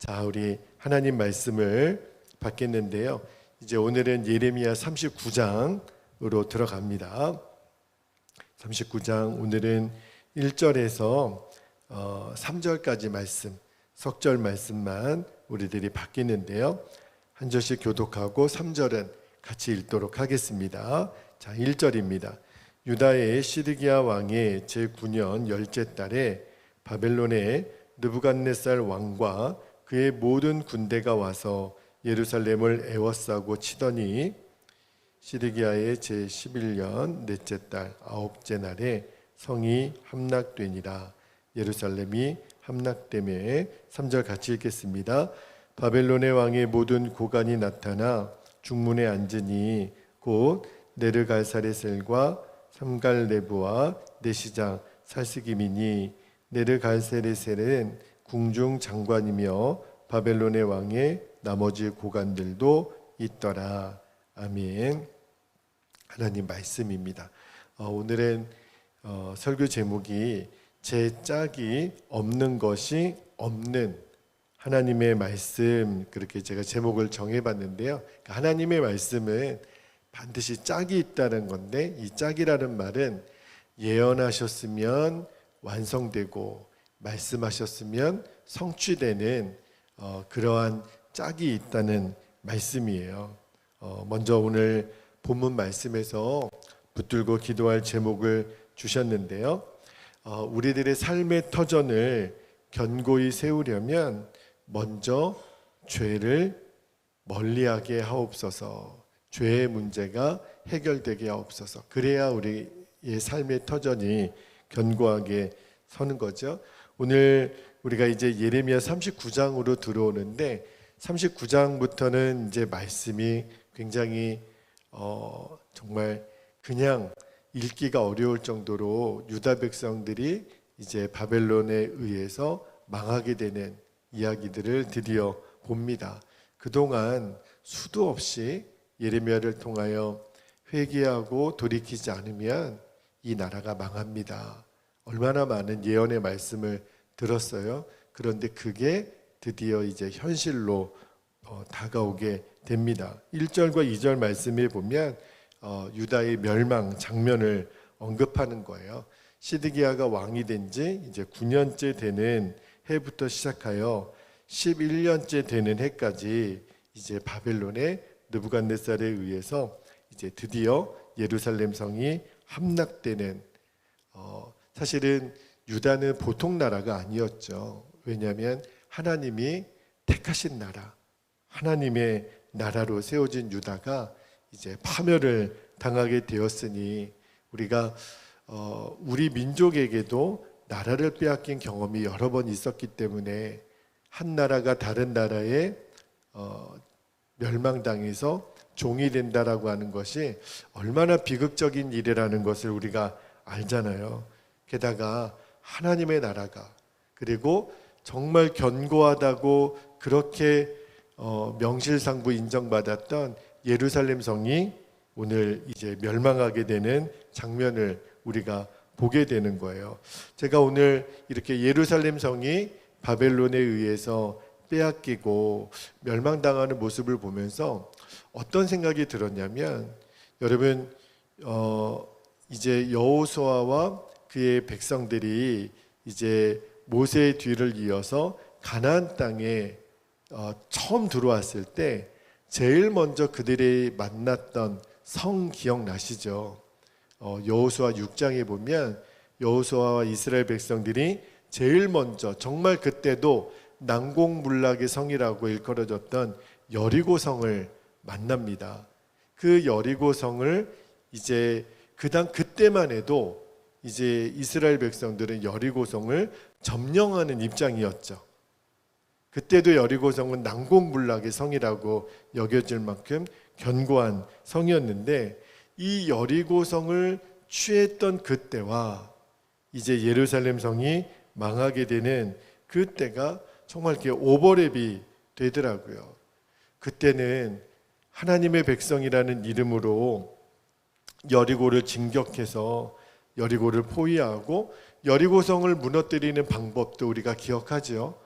자, 우리 하나님 말씀을 받겠는데요. 이제 오늘은 예레미야 39장으로 들어갑니다. 39장 오늘은 1절에서 3절까지 말씀, 석절 말씀만 우리들이 받겠는데요. 한 절씩 교독하고 3절은 같이 읽도록 하겠습니다. 자, 1절입니다. 유다의 시드기야 왕의 제9년 열째 달에 바벨론의 느부갓네살 왕과 그의 모든 군대가 와서 예루살렘을 에워싸고 치더니 시드기야의 제11년 넷째 달 아홉째 날에 성이 함락되니라. 예루살렘이 함락되매 3절 같이 읽겠습니다. 바벨론의 왕의 모든 고관이 나타나 중문에 앉으니 곧 네르갈사레셀과 삼갈네부와 내시장 살스김이니 네르갈사레셀은 궁중 장관이며 바벨론의 왕의 나머지 고관들도 있더라. 아멘. 하나님 말씀입니다. 오늘은 설교 제목이 제 짝이 없는 것이 없는 하나님의 말씀, 그렇게 제가 제목을 정해봤는데요. 하나님의 말씀은 반드시 짝이 있다는 건데, 이 짝이라는 말은 예언하셨으면 완성되고 말씀하셨으면 성취되는 그러한 짝이 있다는 말씀이에요. 먼저 오늘 본문 말씀에서 붙들고 기도할 제목을 주셨는데요. 우리들의 삶의 터전을 견고히 세우려면 먼저 죄를 멀리하게 하옵소서. 죄의 문제가 해결되게 하옵소서. 그래야 우리의 삶의 터전이 견고하게 서는 거죠. 오늘 우리가 이제 예레미야 39장으로 들어오는데 39장부터는 이제 말씀이 굉장히 정말 그냥 읽기가 어려울 정도로 유다 백성들이 이제 바벨론에 의해서 망하게 되는 이야기들을 드디어 봅니다. 그동안 수도 없이 예레미야를 통하여 회개하고 돌이키지 않으면 이 나라가 망합니다. 얼마나 많은 예언의 말씀을 들었어요. 그런데 그게 드디어 이제 현실로 다가오게 됩니다. 1절과 2절 말씀에 보면 유다의 멸망 장면을 언급하는 거예요. 시드기야가 왕이 된 지 이제 9년째 되는 해부터 시작하여 11년째 되는 해까지 이제 바벨론의 느부갓네살에 의해서 이제 드디어 예루살렘 성이 함락되는, 사실은 유다는 보통 나라가 아니었죠. 왜냐하면 하나님이 택하신 나라, 하나님의 나라로 세워진 유다가 이제 파멸을 당하게 되었으니 우리가 우리 민족에게도 나라를 빼앗긴 경험이 여러 번 있었기 때문에 한 나라가 다른 나라에 멸망당해서 종이 된다라고 하는 것이 얼마나 비극적인 일이라는 것을 우리가 알잖아요. 게다가 하나님의 나라가, 그리고 정말 견고하다고 그렇게 명실상부 인정받았던 예루살렘 성이 오늘 이제 멸망하게 되는 장면을 우리가 보게 되는 거예요. 제가 오늘 이렇게 예루살렘 성이 바벨론에 의해서 빼앗기고 멸망당하는 모습을 보면서 어떤 생각이 들었냐면, 여러분 이제 여호수아와 그의 백성들이 이제 모세의 뒤를 이어서 가나안 땅에 처음 들어왔을 때 제일 먼저 그들이 만났던 성 기억나시죠? 여호수아 6장에 보면 여호수아와 이스라엘 백성들이 제일 먼저, 정말 그때도 난공불락의 성이라고 일컬어졌던 여리고 성을 만납니다. 그 여리고 성을 이제 그때만 해도 이제 이스라엘 백성들은 여리고 성을 점령하는 입장이었죠. 그때도 여리고 성은 난공불락의 성이라고 여겨질 만큼 견고한 성이었는데, 이 여리고 성을 취했던 그때와 이제 예루살렘 성이 망하게 되는 그때가 정말 이렇게 오버랩이 되더라고요. 그때는 하나님의 백성이라는 이름으로 여리고를 진격해서 여리고를 포위하고 여리고성을 무너뜨리는 방법도 우리가 기억하죠.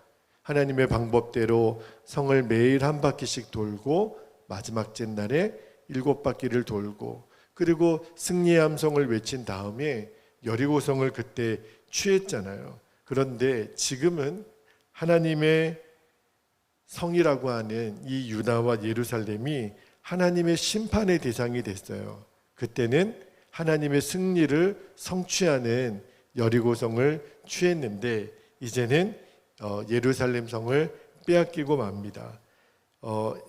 하나님의 방법대로 성을 매일 한 바퀴씩 돌고 마지막 째 날에 7바퀴를 돌고, 그리고 승리의 함성을 외친 다음에 여리고성을 그때 취했잖아요. 그런데 지금은 하나님의 성이라고 하는 이 유다와 예루살렘이 하나님의 심판의 대상이 됐어요. 그때는 하나님의 승리를 성취하는 여리고성을 취했는데 이제는 예루살렘 성을 빼앗기고 맙니다.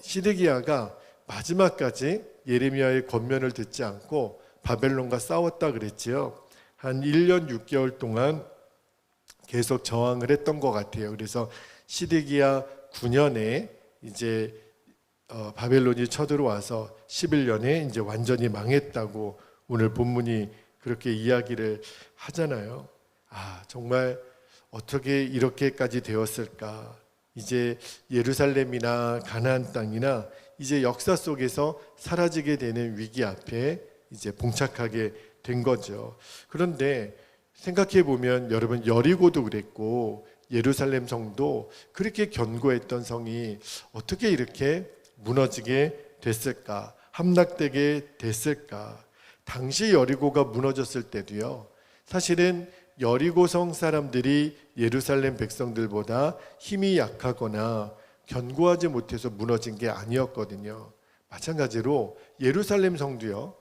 시드기야가 마지막까지 예레미야의 권면을 듣지 않고 바벨론과 싸웠다 그랬지요. 한 1년 6개월 동안 계속 저항을 했던 것 같아요. 그래서 시드기야 9년에 이제 바벨론이 쳐들어와서 11년에 이제 완전히 망했다고 오늘 본문이 그렇게 이야기를 하잖아요. 정말 어떻게 이렇게까지 되었을까? 이제 예루살렘이나 가나안 땅이나 이제 역사 속에서 사라지게 되는 위기 앞에 이제 봉착하게 된 거죠. 그런데 생각해 보면 여러분, 여리고도 그랬고 예루살렘 성도 그렇게 견고했던 성이 어떻게 이렇게 무너지게 됐을까? 함락되게 됐을까? 당시 여리고가 무너졌을 때도요, 사실은 여리고성 사람들이 예루살렘 백성들보다 힘이 약하거나 견고하지 못해서 무너진 게 아니었거든요. 마찬가지로 예루살렘 성도요,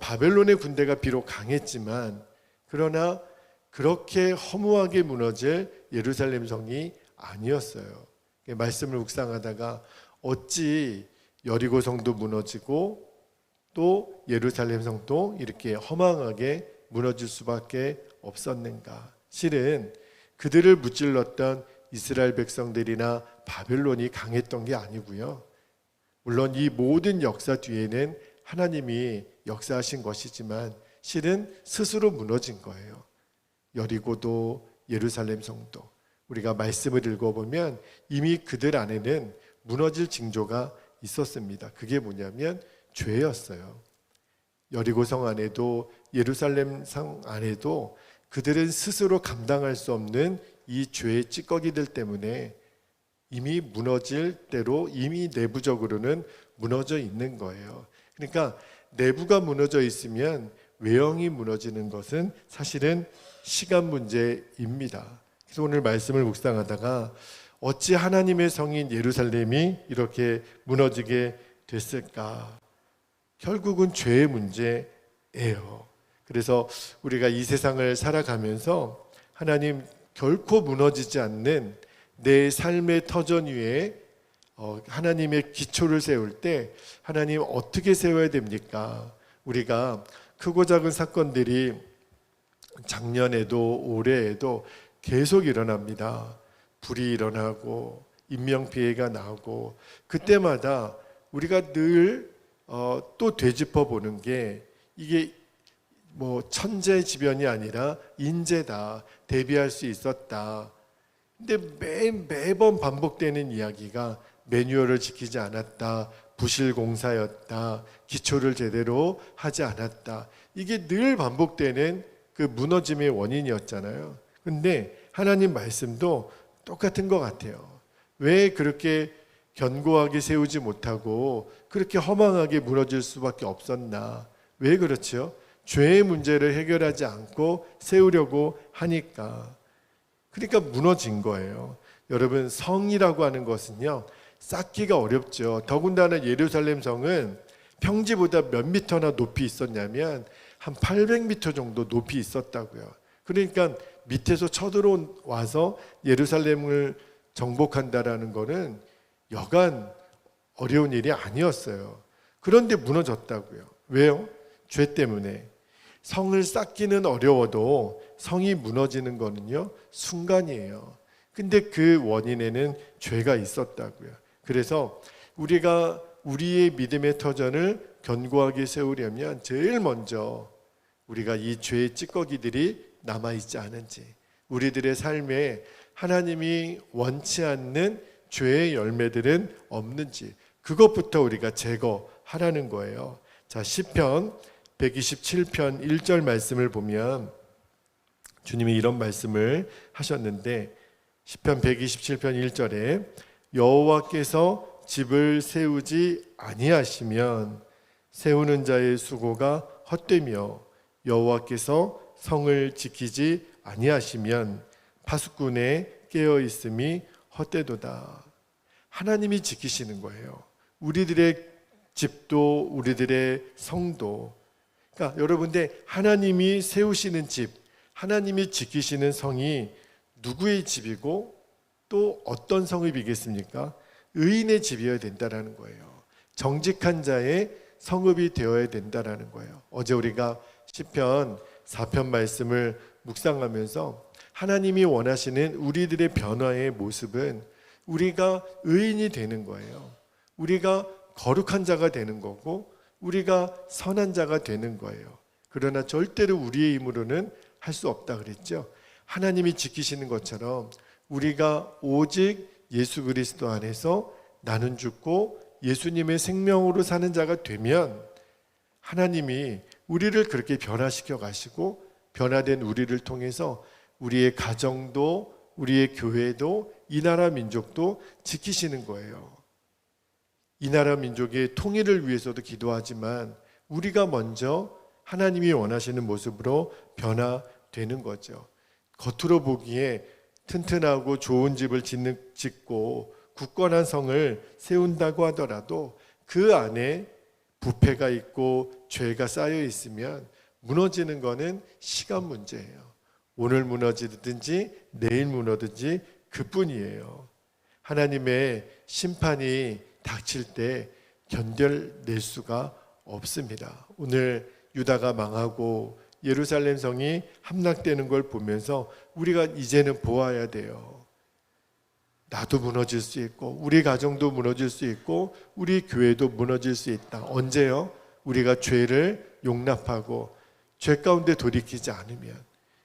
바벨론의 군대가 비록 강했지만 그러나 그렇게 허무하게 무너질 예루살렘 성이 아니었어요. 말씀을 묵상하다가 어찌 여리고 성도 무너지고 또 예루살렘 성도 이렇게 허망하게 무너질 수밖에 없었는가? 실은 그들을 무찔렀던 이스라엘 백성들이나 바벨론이 강했던 게 아니고요. 물론 이 모든 역사 뒤에는 하나님이 역사하신 것이지만 실은 스스로 무너진 거예요. 여리고도 예루살렘 성도, 우리가 말씀을 읽어보면 이미 그들 안에는 무너질 징조가 있었습니다. 그게 뭐냐면 죄였어요. 여리고 성 안에도 예루살렘 성 안에도 그들은 스스로 감당할 수 없는 이 죄의 찌꺼기들 때문에 이미 무너질 대로 이미 내부적으로는 무너져 있는 거예요. 그러니까 내부가 무너져 있으면 외형이 무너지는 것은 사실은 시간 문제입니다. 그래서 오늘 말씀을 묵상하다가 어찌 하나님의 성인 예루살렘이 이렇게 무너지게 됐을까? 결국은 죄의 문제예요. 그래서 우리가 이 세상을 살아가면서 하나님 결코 무너지지 않는 내 삶의 터전 위에 하나님의 기초를 세울 때 하나님 어떻게 세워야 됩니까? 우리가 크고 작은 사건들이 작년에도 올해에도 계속 일어납니다. 불이 일어나고 인명피해가 나고 그때마다 우리가 늘 또 되짚어 보는 게 이게 뭐 천재지변이 아니라 인재다, 대비할 수 있었다. 근데 매번 반복되는 이야기가 매뉴얼을 지키지 않았다, 부실공사였다, 기초를 제대로 하지 않았다. 이게 늘 반복되는 그 무너짐의 원인이었잖아요. 근데 하나님 말씀도 똑같은 것 같아요. 왜 그렇게 견고하게 세우지 못하고 그렇게 허망하게 무너질 수밖에 없었나? 왜 그렇죠? 죄의 문제를 해결하지 않고 세우려고 하니까. 그러니까 무너진 거예요. 여러분, 성이라고 하는 것은요, 쌓기가 어렵죠. 더군다나 예루살렘 성은 평지보다 몇 미터나 높이 있었냐면 한 800미터 정도 높이 있었다고요. 그러니까 밑에서 쳐들어와서 예루살렘을 정복한다라는 것은 여간 어려운 일이 아니었어요. 그런데 무너졌다고요. 왜요? 죄 때문에. 성을 쌓기는 어려워도 성이 무너지는 거는요, 순간이에요. 근데 그 원인에는 죄가 있었다고요. 그래서 우리가 우리의 믿음의 터전을 견고하게 세우려면 제일 먼저 우리가 이 죄의 찌꺼기들이 남아있지 않은지, 우리들의 삶에 하나님이 원치 않는 죄의 열매들은 없는지, 그것부터 우리가 제거하라는 거예요. 자, 시편 127편 1절 말씀을 보면 주님이 이런 말씀을 하셨는데, 시편 127편 1절에 여호와께서 집을 세우지 아니하시면 세우는 자의 수고가 헛되며 여호와께서 성을 지키지 아니하시면 파수꾼의 깨어 있음이 헛되도다. 하나님이 지키시는 거예요. 우리들의 집도 우리들의 성도. 그러니까 여러분들 하나님이 세우시는 집, 하나님이 지키시는 성이 누구의 집이고 또 어떤 성읍이겠습니까? 의인의 집이어야 된다라는 거예요. 정직한 자의 성읍이 되어야 된다라는 거예요. 어제 우리가 시편 4편 말씀을 묵상하면서 하나님이 원하시는 우리들의 변화의 모습은 우리가 의인이 되는 거예요. 우리가 거룩한 자가 되는 거고 우리가 선한 자가 되는 거예요. 그러나 절대로 우리의 힘으로는 할 수 없다 그랬죠. 하나님이 지키시는 것처럼 우리가 오직 예수 그리스도 안에서 나는 죽고 예수님의 생명으로 사는 자가 되면 하나님이 우리를 그렇게 변화시켜 가시고 변화된 우리를 통해서 우리의 가정도 우리의 교회도 이 나라 민족도 지키시는 거예요. 이 나라 민족의 통일을 위해서도 기도하지만 우리가 먼저 하나님이 원하시는 모습으로 변화되는 거죠. 겉으로 보기에 튼튼하고 좋은 집을 짓고 굳건한 성을 세운다고 하더라도 그 안에 부패가 있고 죄가 쌓여 있으면 무너지는 것은 시간 문제예요. 오늘 무너지든지 내일 무너든지 그뿐이에요. 하나님의 심판이 닥칠 때 견뎌낼 수가 없습니다. 오늘 유다가 망하고 예루살렘 성이 함락되는 걸 보면서 우리가 이제는 보아야 돼요. 나도 무너질 수 있고 우리 가정도 무너질 수 있고 우리 교회도 무너질 수 있다. 언제요? 우리가 죄를 용납하고 죄 가운데 돌이키지 않으면.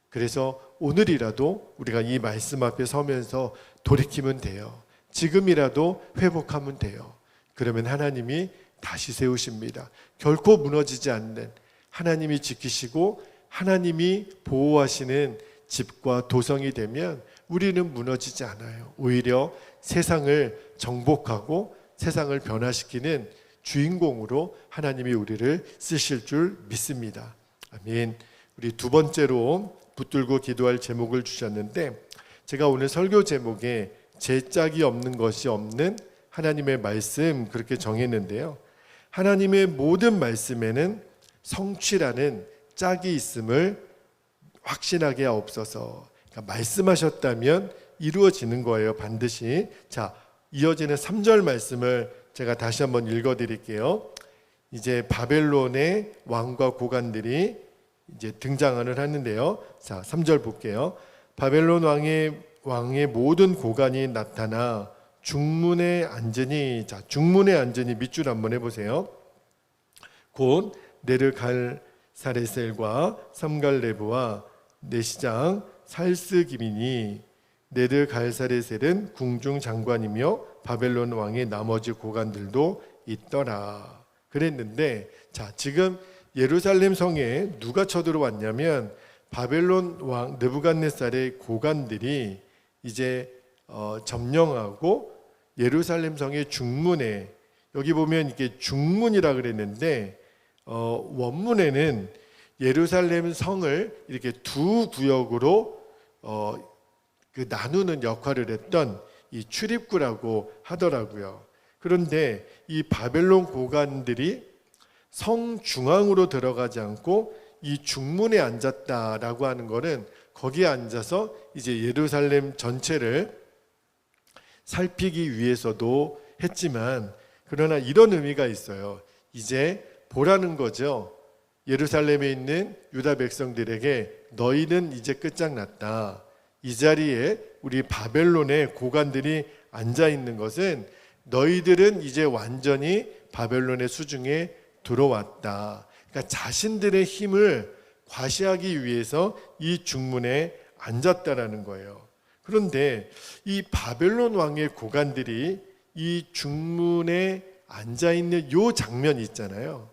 그래서 오늘이라도 우리가 이 말씀 앞에 서면서 돌이키면 돼요. 지금이라도 회복하면 돼요. 그러면 하나님이 다시 세우십니다. 결코 무너지지 않는 하나님이 지키시고 하나님이 보호하시는 집과 도성이 되면 우리는 무너지지 않아요. 오히려 세상을 정복하고 세상을 변화시키는 주인공으로 하나님이 우리를 쓰실 줄 믿습니다. 아멘. 우리 두 번째로 붙들고 기도할 제목을 주셨는데 제가 오늘 설교 제목에 제 짝이 없는 것이 없는 하나님의 말씀 그렇게 정했는데요. 하나님의 모든 말씀에는 성취라는 짝이 있음을 확신하게 하옵소서. 그러니까 말씀하셨다면 이루어지는 거예요. 반드시. 자, 이어지는 3절 말씀을 제가 다시 한번 읽어드릴게요. 이제 바벨론의 왕과 고관들이 이제 등장을 하는데요. 자, 3절 볼게요. 바벨론 왕의 모든 고관이 나타나 중문에 앉으니, 자, 중문에 앉으니 밑줄 한번 해보세요. 곧 네르갈사레셀과 삼갈레브와 내시장 살스기민이, 네르갈사레셀은 궁중 장관이며 바벨론 왕의 나머지 고관들도 있더라 그랬는데, 자, 지금 예루살렘 성에 누가 쳐들어왔냐면 바벨론 왕 느부갓네살의 고관들이 이제 점령하고 예루살렘 성의 중문에, 여기 보면 이게 중문이라 그랬는데 원문에는 예루살렘 성을 이렇게 두 구역으로 나누는 역할을 했던 이 출입구라고 하더라고요. 그런데 이 바벨론 고관들이 성 중앙으로 들어가지 않고 이 중문에 앉았다라고 하는 것은 거기에 앉아서 이제 예루살렘 전체를 살피기 위해서도 했지만, 그러나 이런 의미가 있어요. 이제 보라는 거죠. 예루살렘에 있는 유다 백성들에게 너희는 이제 끝장났다. 이 자리에 우리 바벨론의 고관들이 앉아 있는 것은 너희들은 이제 완전히 바벨론의 수중에 들어왔다. 그러니까 자신들의 힘을 과시하기 위해서 이 중문에 앉았다라는 거예요. 그런데 이 바벨론 왕의 고관들이 이 중문에 앉아 있는 이 장면이 있잖아요.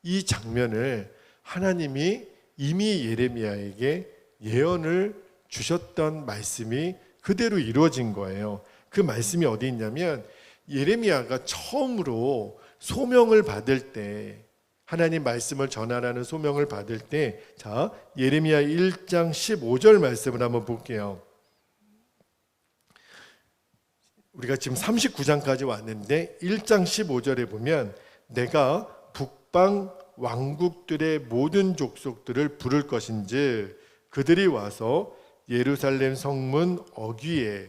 이 장면을 하나님이 이미 예레미야에게 예언을 주셨던 말씀이 그대로 이루어진 거예요. 그 말씀이 어디 있냐면 예레미야가 처음으로 소명을 받을 때, 하나님 말씀을 전하라는 소명을 받을 때, 자, 예레미야 1장 15절 말씀을 한번 볼게요. 우리가 지금 39장까지 왔는데 1장 15절에 보면 내가 북방 왕국들의 모든 족속들을 부를 것인즉 그들이 와서 예루살렘 성문 어귀에,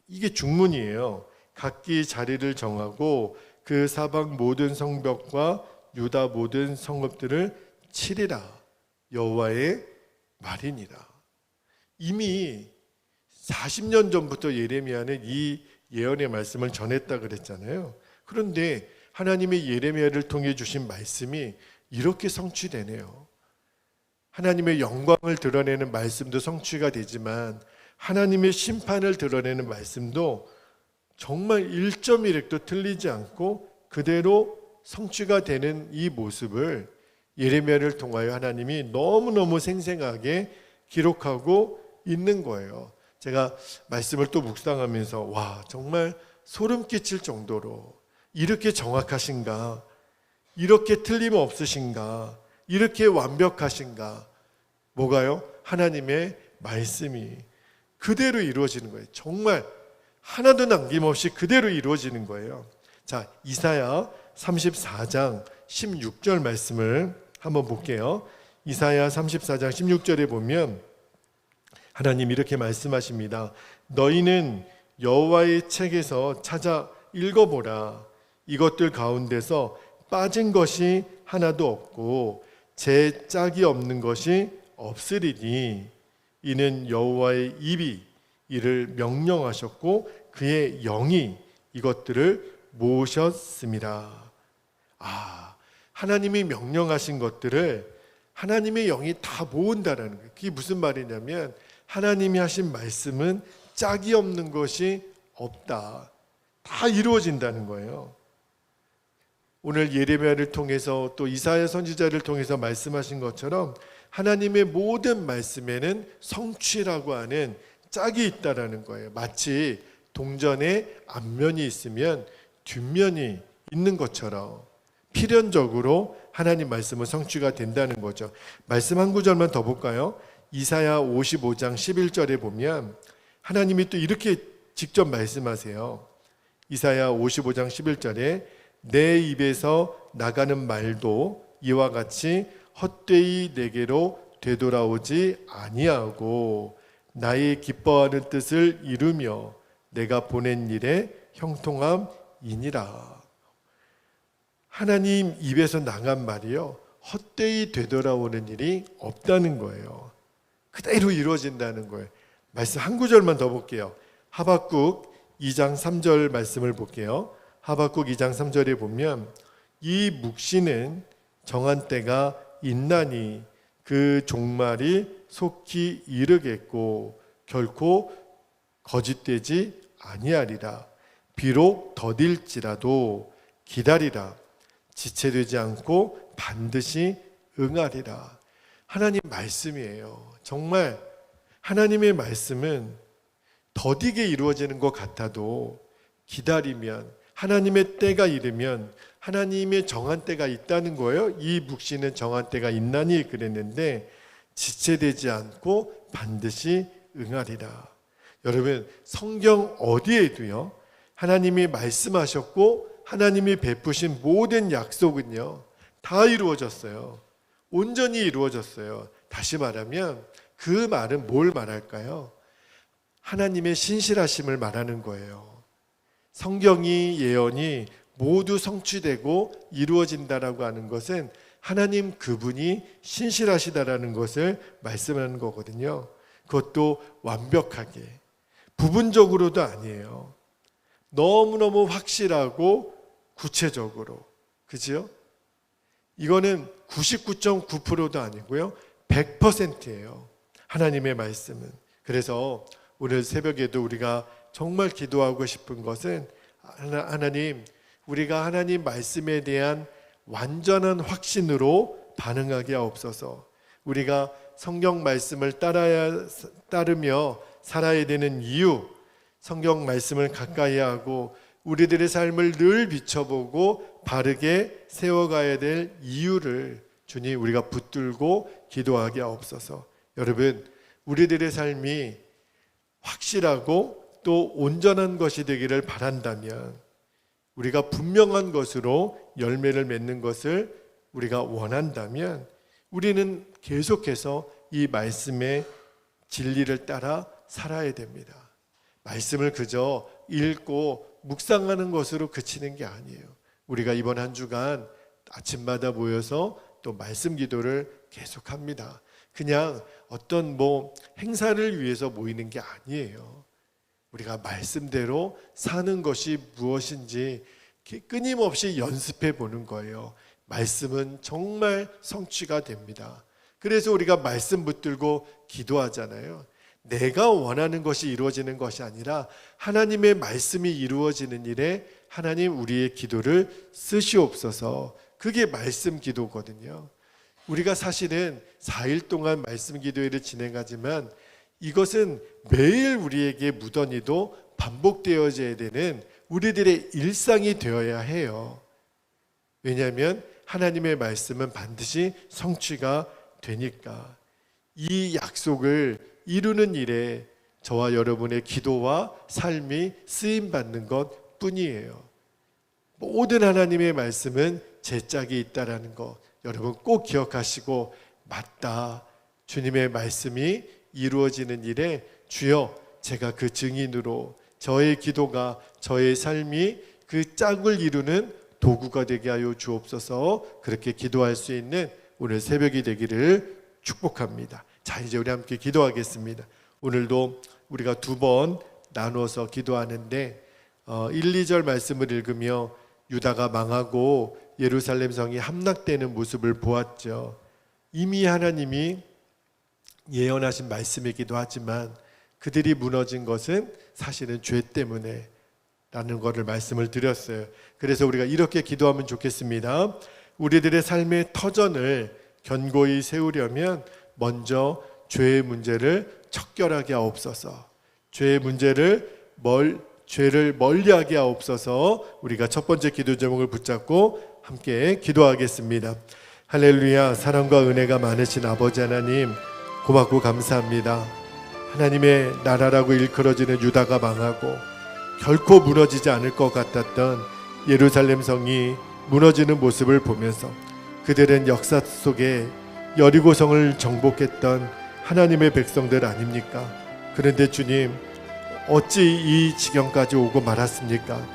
이게 중문이에요. 각기 자리를 정하고 그 사방 모든 성벽과 유다 모든 성읍들을 치리라. 여호와의 말이니라. 이미 40년 전부터 예레미야는 이 예언의 말씀을 전했다 그랬잖아요. 그런데 하나님의 예레미야를 통해 주신 말씀이 이렇게 성취되네요. 하나님의 영광을 드러내는 말씀도 성취가 되지만 하나님의 심판을 드러내는 말씀도 정말 1.1획도 틀리지 않고 그대로 성취가 되는 이 모습을 예레미야를 통하여 하나님이 너무너무 생생하게 기록하고 있는 거예요. 제가 말씀을 또 묵상하면서 와, 정말 소름 끼칠 정도로 이렇게 정확하신가, 이렇게 틀림없으신가, 이렇게 완벽하신가. 뭐가요? 하나님의 말씀이 그대로 이루어지는 거예요. 정말 하나도 남김없이 그대로 이루어지는 거예요. 자, 이사야 34장 16절 말씀을 한번 볼게요. 이사야 34장 16절에 보면 하나님 이렇게 말씀하십니다. 너희는 여호와의 책에서 찾아 읽어보라. 이것들 가운데서 빠진 것이 하나도 없고 제 짝이 없는 것이 없으리니 이는 여호와의 입이 이를 명령하셨고 그의 영이 이것들을 모으셨습니다. 하나님이 명령하신 것들을 하나님의 영이 다 모은다라는 거예요. 그게 무슨 말이냐면 하나님이 하신 말씀은 짝이 없는 것이 없다. 다 이루어진다는 거예요. 오늘 예레미야를 통해서 또 이사야 선지자를 통해서 말씀하신 것처럼 하나님의 모든 말씀에는 성취라고 하는 짝이 있다라는 거예요. 마치 동전에 앞면이 있으면 뒷면이 있는 것처럼 필연적으로 하나님 말씀은 성취가 된다는 거죠. 말씀 한 구절만 더 볼까요? 이사야 55장 11절에 보면 하나님이 또 이렇게 직접 말씀하세요. 이사야 55장 11절에 내 입에서 나가는 말도 이와 같이 헛되이 내게로 되돌아오지 아니하고 나의 기뻐하는 뜻을 이루며 내가 보낸 일에 형통함이니라. 하나님 입에서 나간 말이요, 헛되이 되돌아오는 일이 없다는 거예요. 그대로 이루어진다는 거예요. 말씀 한 구절만 더 볼게요. 하박국 2장 3절 말씀을 볼게요. 하박국 2장 3절에 보면 이 묵시는 정한 때가 있나니 그 종말이 속히 이르겠고 결코 거짓되지 아니하리라. 비록 더딜지라도 기다리라. 지체되지 않고 반드시 응하리라. 하나님 말씀이에요. 정말 하나님의 말씀은 더디게 이루어지는 것 같아도 기다리면 하나님의 때가 이르면 하나님의 정한 때가 있다는 거예요. 이 묵시는 정한 때가 있나니 그랬는데 지체되지 않고 반드시 응하리라. 여러분, 성경 어디에도요, 하나님이 말씀하셨고 하나님이 베푸신 모든 약속은요 다 이루어졌어요. 온전히 이루어졌어요. 다시 말하면 그 말은 뭘 말할까요? 하나님의 신실하심을 말하는 거예요. 성경이, 예언이 모두 성취되고 이루어진다라고 하는 것은 하나님 그분이 신실하시다라는 것을 말씀하는 거거든요. 그것도 완벽하게, 부분적으로도 아니에요. 너무너무 확실하고 구체적으로. 그죠? 이거는 99.9%도 아니고요, 100%예요. 하나님의 말씀은. 그래서 오늘 새벽에도 우리가 정말 기도하고 싶은 것은 하나님, 우리가 하나님 말씀에 대한 완전한 확신으로 반응하게 하옵소서. 우리가 성경 말씀을 따르며 살아야 되는 이유, 성경 말씀을 가까이 하고 우리들의 삶을 늘 비춰보고 바르게 세워가야 될 이유를 주님 우리가 붙들고 기도하게 하옵소서. 여러분, 우리들의 삶이 확실하고 또 온전한 것이 되기를 바란다면, 우리가 분명한 것으로 열매를 맺는 것을 우리가 원한다면, 우리는 계속해서 이 말씀의 진리를 따라 살아야 됩니다. 말씀을 그저 읽고 묵상하는 것으로 그치는 게 아니에요. 우리가 이번 한 주간 아침마다 모여서 또 말씀 기도를 계속합니다. 그냥 어떤 행사를 위해서 모이는 게 아니에요. 우리가 말씀대로 사는 것이 무엇인지 끊임없이 연습해 보는 거예요. 말씀은 정말 성취가 됩니다. 그래서 우리가 말씀 붙들고 기도하잖아요. 내가 원하는 것이 이루어지는 것이 아니라 하나님의 말씀이 이루어지는 일에 하나님 우리의 기도를 쓰시옵소서. 그게 말씀 기도거든요. 우리가 사실은 4일 동안 말씀 기도회를 진행하지만 이것은 매일 우리에게 무던히도 반복되어져야 되는 우리들의 일상이 되어야 해요. 왜냐하면 하나님의 말씀은 반드시 성취가 되니까. 이 약속을 이루는 일에 저와 여러분의 기도와 삶이 쓰임받는 것 뿐이에요. 모든 하나님의 말씀은 제 짝이 있다라는 것 여러분 꼭 기억하시고, 맞다, 주님의 말씀이 이루어지는 일에 주여 제가 그 증인으로 저의 기도가, 저의 삶이 그 짝을 이루는 도구가 되게 하여 주옵소서. 그렇게 기도할 수 있는 오늘 새벽이 되기를 축복합니다. 자, 이제 우리 함께 기도하겠습니다. 오늘도 우리가 2번 나누어서 기도하는데 1, 2절 말씀을 읽으며 유다가 망하고 예루살렘 성이 함락되는 모습을 보았죠. 이미 하나님이 예언하신 말씀이기도 하지만 그들이 무너진 것은 사실은 죄 때문에 라는 것을 말씀을 드렸어요. 그래서 우리가 이렇게 기도하면 좋겠습니다. 우리들의 삶의 터전을 견고히 세우려면 먼저 죄의 문제를 척결하게 하옵소서. 죄의 죄를 멀리하게 하옵소서. 우리가 첫 번째 기도 제목을 붙잡고 함께 기도하겠습니다. 할렐루야. 사랑과 은혜가 많으신 아버지 하나님, 고맙고 감사합니다. 하나님의 나라라고 일컬어지는 유다가 망하고 결코 무너지지 않을 것 같았던 예루살렘 성이 무너지는 모습을 보면서 그들은 역사 속에 여리고성을 정복했던 하나님의 백성들 아닙니까? 그런데 주님, 어찌 이 지경까지 오고 말았습니까?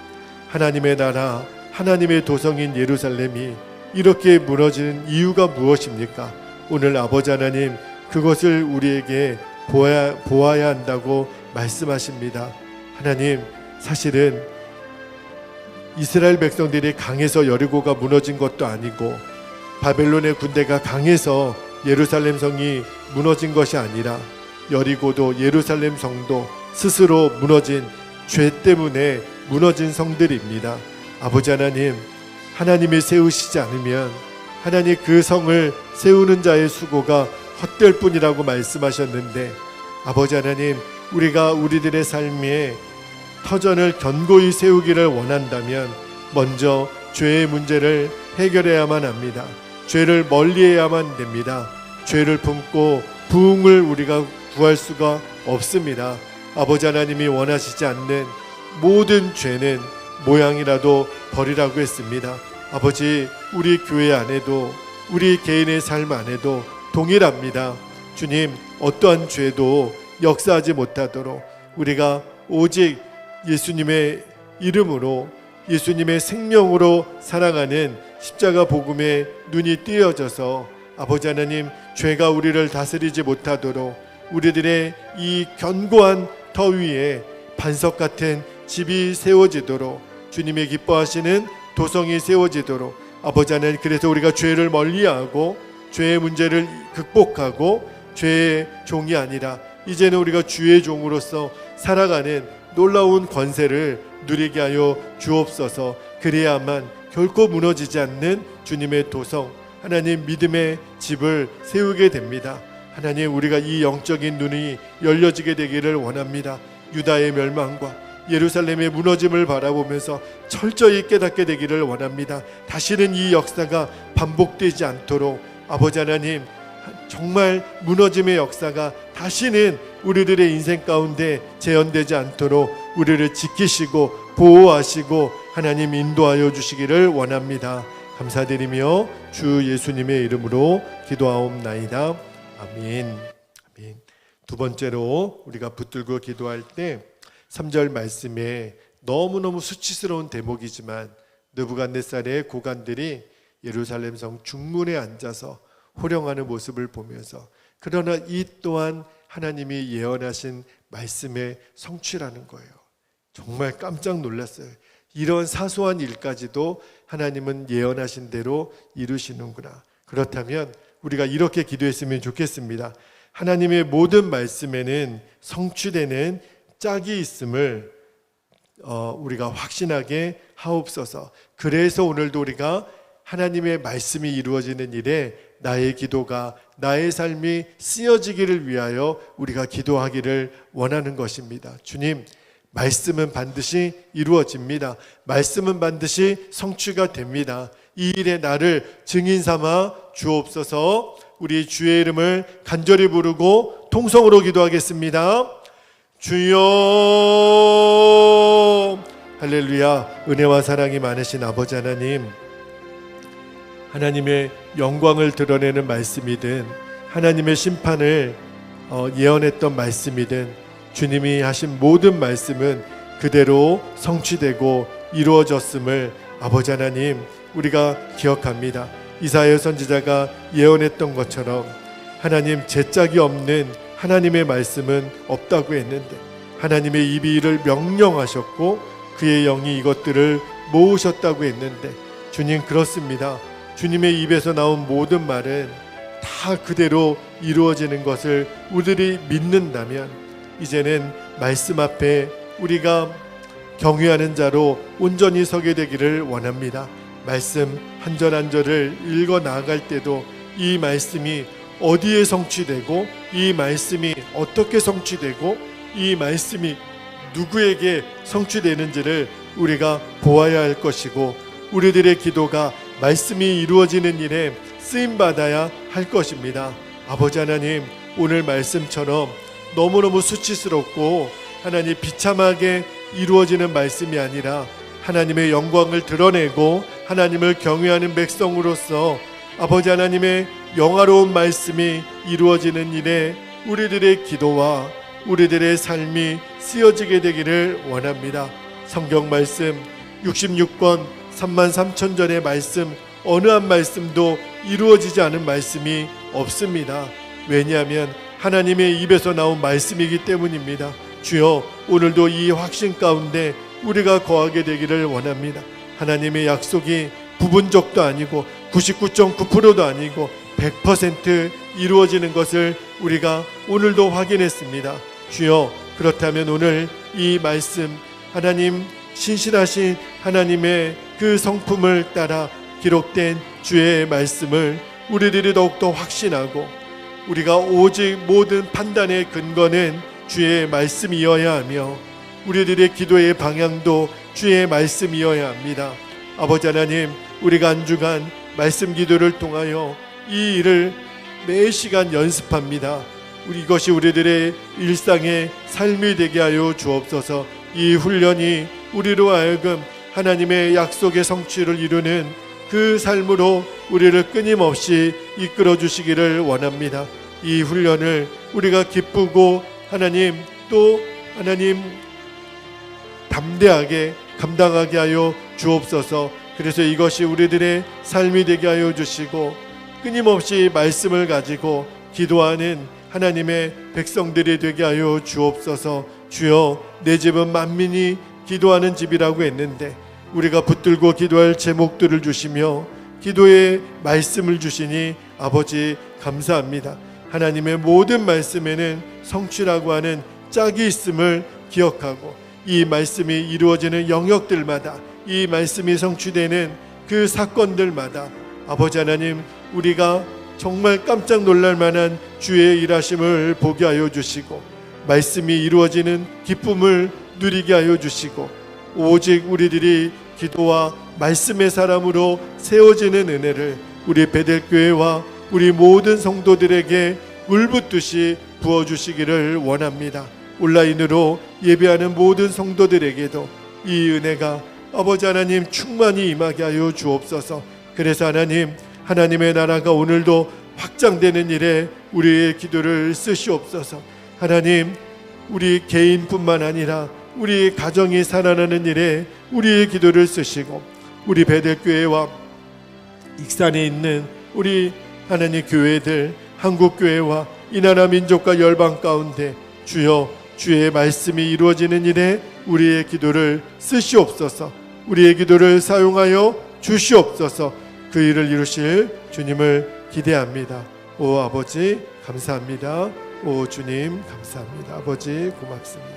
하나님의 나라, 하나님의 도성인 예루살렘이 이렇게 무너지는 이유가 무엇입니까? 오늘 아버지 하나님, 그것을 우리에게 보아야 한다고 말씀하십니다. 하나님, 사실은 이스라엘 백성들이 강해서 여리고가 무너진 것도 아니고 바벨론의 군대가 강해서 예루살렘 성이 무너진 것이 아니라 여리고도 예루살렘 성도 스스로 무너진 죄 때문에 무너진 성들입니다. 아버지 하나님, 하나님이 세우시지 않으면 하나님 그 성을 세우는 자의 수고가 헛될 뿐이라고 말씀하셨는데, 아버지 하나님, 우리가 우리들의 삶에 터전을 견고히 세우기를 원한다면 먼저 죄의 문제를 해결해야만 합니다. 죄를 멀리해야만 됩니다. 죄를 품고 부흥을 우리가 구할 수가 없습니다. 아버지 하나님이 원하시지 않는 모든 죄는 모양이라도 버리라고 했습니다. 아버지, 우리 교회 안에도 우리 개인의 삶 안에도 동일합니다. 주님, 어떠한 죄도 역사하지 못하도록 우리가 오직 예수님의 이름으로, 예수님의 생명으로 살아가는 십자가 복음에 눈이 띄어져서 아버지 하나님, 죄가 우리를 다스리지 못하도록 우리들의 이 견고한 터 위에 반석 같은 집이 세워지도록, 주님의 기뻐하시는 도성이 세워지도록, 아버지 하나님, 그래서 우리가 죄를 멀리하고 죄의 문제를 극복하고 죄의 종이 아니라 이제는 우리가 주의 종으로서 살아가는 놀라운 권세를 누리게 하여 주옵소서. 그래야만 결코 무너지지 않는 주님의 도성, 하나님 믿음의 집을 세우게 됩니다. 하나님, 우리가 이 영적인 눈이 열려지게 되기를 원합니다. 유다의 멸망과 예루살렘의 무너짐을 바라보면서 철저히 깨닫게 되기를 원합니다. 다시는 이 역사가 반복되지 않도록 아버지 하나님, 정말 무너짐의 역사가 다시는 우리들의 인생 가운데 재현되지 않도록 우리를 지키시고 보호하시고 하나님 인도하여 주시기를 원합니다. 감사드리며 주 예수님의 이름으로 기도하옵나이다. 아멘. 아멘. 두 번째로 우리가 붙들고 기도할 때 3절 말씀에 너무너무 수치스러운 대목이지만 느부갓네살의 고관들이 예루살렘 성 중문에 앉아서 호령하는 모습을 보면서, 그러나 이 또한 하나님이 예언하신 말씀의 성취라는 거예요. 정말 깜짝 놀랐어요. 이런 사소한 일까지도 하나님은 예언하신 대로 이루시는구나. 그렇다면 우리가 이렇게 기도했으면 좋겠습니다. 하나님의 모든 말씀에는 성취되는 짝이 있음을 우리가 확신하게 하옵소서. 그래서 오늘도 우리가 하나님의 말씀이 이루어지는 일에 나의 기도가, 나의 삶이 쓰여지기를 위하여 우리가 기도하기를 원하는 것입니다. 주님, 말씀은 반드시 이루어집니다. 말씀은 반드시 성취가 됩니다. 이 일에 나를 증인 삼아 주옵소서. 우리 주의 이름을 간절히 부르고 통성으로 기도하겠습니다. 주여. 할렐루야. 은혜와 사랑이 많으신 아버지 하나님, 하나님의 영광을 드러내는 말씀이든 하나님의 심판을 예언했던 말씀이든 주님이 하신 모든 말씀은 그대로 성취되고 이루어졌음을 아버지 하나님 우리가 기억합니다. 이사야 선지자가 예언했던 것처럼 하나님, 제짝이 없는 하나님의 말씀은 없다고 했는데 하나님의 입이 이를 명령하셨고 그의 영이 이것들을 모으셨다고 했는데, 주님, 그렇습니다. 주님의 입에서 나온 모든 말은 다 그대로 이루어지는 것을 우리들이 믿는다면 이제는 말씀 앞에 우리가 경외하는 자로 온전히 서게 되기를 원합니다. 말씀 한 절 한 절을 읽어 나아갈 때도 이 말씀이 어디에 성취되고, 이 말씀이 어떻게 성취되고, 이 말씀이 누구에게 성취되는지를 우리가 보아야 할 것이고, 우리들의 기도가 말씀이 이루어지는 일에 쓰임받아야 할 것입니다. 아버지 하나님, 오늘 말씀처럼 너무너무 수치스럽고 하나님 비참하게 이루어지는 말씀이 아니라 하나님의 영광을 드러내고 하나님을 경외하는 백성으로서 아버지 하나님의 영화로운 말씀이 이루어지는 일에 우리들의 기도와 우리들의 삶이 쓰여지게 되기를 원합니다. 성경 말씀 66권 33,000전의 말씀, 어느 한 말씀도 이루어지지 않은 말씀이 없습니다. 왜냐하면 하나님의 입에서 나온 말씀이기 때문입니다. 주여, 오늘도 이 확신 가운데 우리가 거하게 되기를 원합니다. 하나님의 약속이 부분적도 아니고 99.9%도 아니고 100% 이루어지는 것을 우리가 오늘도 확인했습니다. 주여, 그렇다면 오늘 이 말씀, 하나님 신실하신 하나님의 그 성품을 따라 기록된 주의 말씀을 우리들이 더욱더 확신하고, 우리가 오직 모든 판단의 근거는 주의 말씀이어야 하며 우리들의 기도의 방향도 주의 말씀이어야 합니다. 아버지 하나님, 우리가 한 주간 말씀 기도를 통하여 이 일을 매 시간 연습합니다. 이것이 우리들의 일상의 삶이 되게 하여 주옵소서. 이 훈련이 우리로 하여금 하나님의 약속의 성취를 이루는 그 삶으로 우리를 끊임없이 이끌어 주시기를 원합니다. 이 훈련을 우리가 기쁘고 하나님 또 하나님 담대하게 감당하게 하여 주옵소서. 그래서 이것이 우리들의 삶이 되게 하여 주시고 끊임없이 말씀을 가지고 기도하는 하나님의 백성들이 되게 하여 주옵소서. 주여, 내 집은 만민이 기도하는 집이라고 했는데 우리가 붙들고 기도할 제목들을 주시며 기도의 말씀을 주시니 아버지 감사합니다. 하나님의 모든 말씀에는 성취라고 하는 짝이 있음을 기억하고 이 말씀이 이루어지는 영역들마다, 이 말씀이 성취되는 그 사건들마다 아버지 하나님, 우리가 정말 깜짝 놀랄 만한 주의 일하심을 보게 하여 주시고 말씀이 이루어지는 기쁨을 누리게 하여 주시고 오직 우리들이 기도와 말씀의 사람으로 세워지는 은혜를 우리 베델교회와 우리 모든 성도들에게 물붓듯이 부어주시기를 원합니다. 온라인으로 예배하는 모든 성도들에게도 이 은혜가 아버지 하나님 충만히 임하게 하여 주옵소서. 그래서 하나님의 나라가 오늘도 확장되는 일에 우리의 기도를 쓰시옵소서. 하나님, 우리 개인뿐만 아니라 우리 가정이 살아나는 일에 우리의 기도를 쓰시고 우리 베델교회와 익산에 있는 우리 하나님 교회들, 한국교회와 이 나라 민족과 열방 가운데 주여 주의 말씀이 이루어지는 일에 우리의 기도를 쓰시옵소서. 우리의 기도를 사용하여 주시옵소서. 그 일을 이루실 주님을 기대합니다. 오 아버지 감사합니다. 오 주님 감사합니다. 아버지 고맙습니다.